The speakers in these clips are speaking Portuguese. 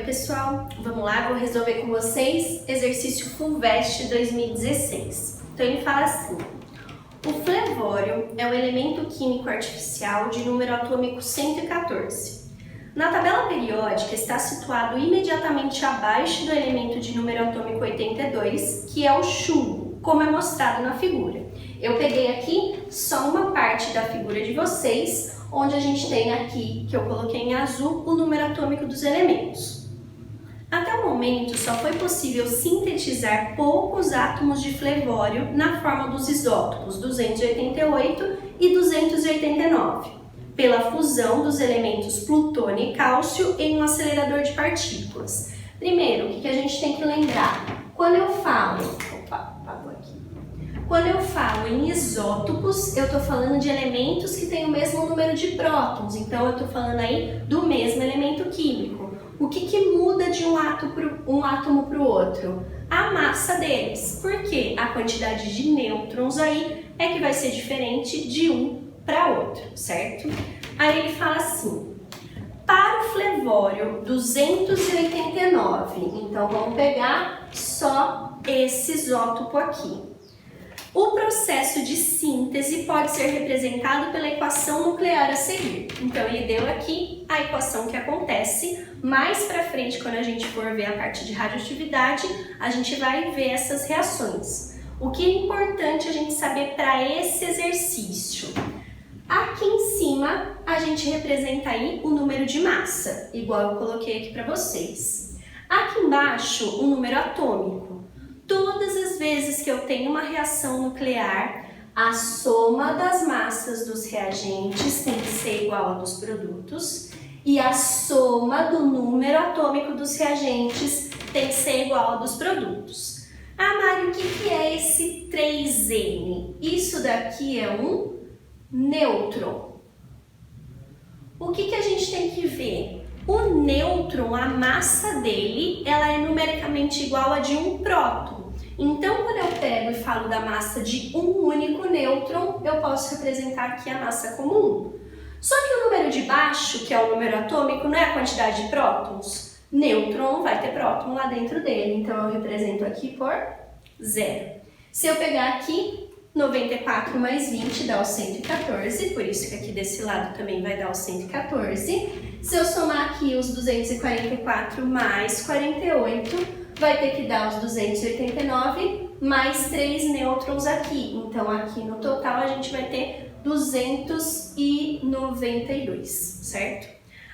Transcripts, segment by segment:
pessoal, vamos lá, vou resolver com vocês exercício FUVEST 2016. Então ele fala assim: o flevório é um elemento químico artificial de número atômico 114. Na tabela periódica está situado imediatamente abaixo do elemento de número atômico 82, que é o chumbo, como é mostrado na figura. Eu peguei aqui só uma parte da figura de vocês, onde a gente tem aqui, que eu coloquei em azul, o número atômico dos elementos. Até o momento, só foi possível sintetizar poucos átomos de flevório na forma dos isótopos 288 e 289, pela fusão dos elementos plutônio e cálcio em um acelerador de partículas. Primeiro, o que a gente tem que lembrar? Quando eu falo em isótopos, eu estou falando de elementos que têm o mesmo número de prótons, então eu estou falando aí do mesmo elemento químico. O que muda de um átomo para o outro? A massa deles, porque a quantidade de nêutrons aí é que vai ser diferente de um para outro, certo? Aí ele fala assim: para o flevório 289, então vamos pegar só esse isótopo aqui. O processo de síntese pode ser representado pela equação nuclear a seguir. Então ele deu aqui a equação que acontece. Mais para frente, quando a gente for ver a parte de radioatividade, a gente vai ver essas reações. O que é importante a gente saber para esse exercício? Aqui em cima, a gente representa aí o número de massa, igual eu coloquei aqui para vocês. Aqui embaixo, o número atômico. Todas as vezes que eu tenho uma reação nuclear, a soma das massas dos reagentes tem que ser igual a dos produtos e a soma do número atômico dos reagentes tem que ser igual a dos produtos. Ah, Mari, o que é esse 3N? Isso daqui é um nêutron. O que a gente tem que ver? O nêutron, a massa dele, ela é numericamente igual a de um próton. Então, quando eu pego e falo da massa de um único nêutron, eu posso representar aqui a massa como 1. Só que o número de baixo, que é o número atômico, não é a quantidade de prótons. Nêutron vai ter próton lá dentro dele, então eu represento aqui por 0. Se eu pegar aqui, 94 mais 20 dá o 114, por isso que aqui desse lado também vai dar o 114. Se eu somar aqui os 244 mais 48, vai ter que dar os 289 mais 3 nêutrons aqui. Então, aqui no total, a gente vai ter 292, certo?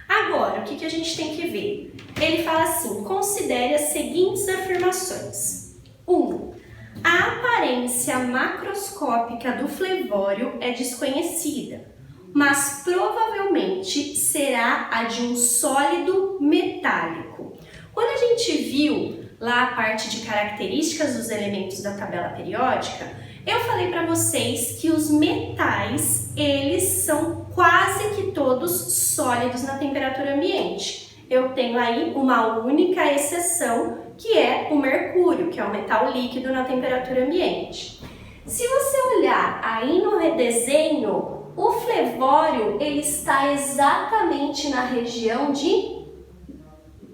Agora, o que a gente tem que ver? Ele fala assim: considere as seguintes afirmações. 1. A aparência macroscópica do flevório é desconhecida, mas provavelmente será a de um sólido metálico. Quando a gente viu lá a parte de características dos elementos da tabela periódica, eu falei para vocês que os metais, eles são quase que todos sólidos na temperatura ambiente. Eu tenho aí uma única exceção, que é o mercúrio, que é um metal líquido na temperatura ambiente. Se você olhar aí no desenho, o flevório, ele está exatamente na região de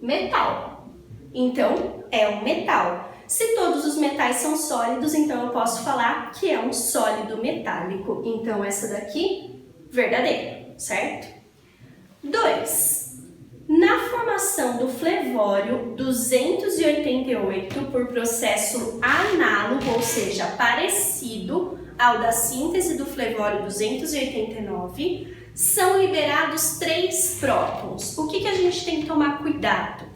metal. Então, é um metal. Se todos os metais são sólidos, então eu posso falar que é um sólido metálico. Então, essa daqui, verdadeira, certo? 2. Na formação do flevório 288 por processo análogo, ou seja, parecido ao da síntese do flevório 289, são liberados 3 prótons. O que a gente tem que tomar cuidado?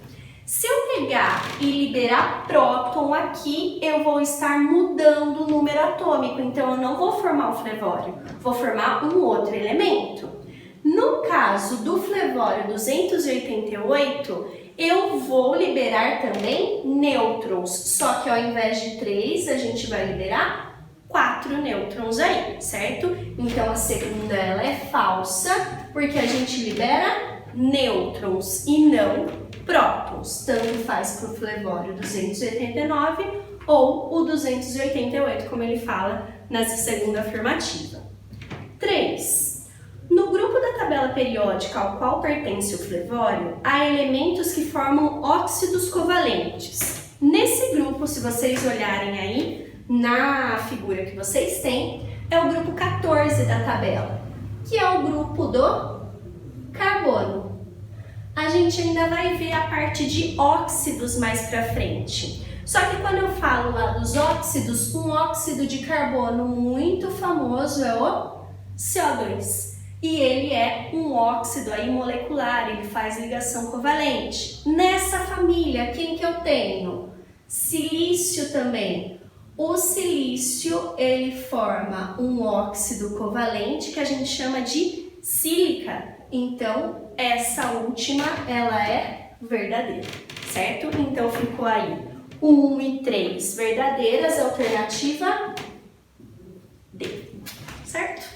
Se eu pegar e liberar próton aqui, eu vou estar mudando o número atômico, então eu não vou formar o flevório, vou formar um outro elemento. No caso do flevório 288, eu vou liberar também nêutrons, só que ao invés de 3, a gente vai liberar 4 nêutrons aí, certo? Então a segunda ela é falsa, porque a gente libera nêutrons e não prótons, tanto faz para o flevório 289 ou o 288, como ele fala nessa segunda afirmativa. 3. No grupo da tabela tabela periódica ao qual pertence o flevório, há elementos que formam óxidos covalentes. Nesse grupo, se vocês olharem aí na figura que vocês têm, é o grupo 14 da tabela, que é o grupo do carbono. A gente ainda vai ver a parte de óxidos mais pra frente. Só que quando eu falo lá dos óxidos, um óxido de carbono muito famoso é o CO2. E ele é um óxido aí molecular, ele faz ligação covalente. Nessa família, quem que eu tenho? Silício também. O silício, ele forma um óxido covalente que a gente chama de sílica. Então, essa última, ela é verdadeira, certo? Então, ficou aí 1 e 3 verdadeiras, alternativa D, certo?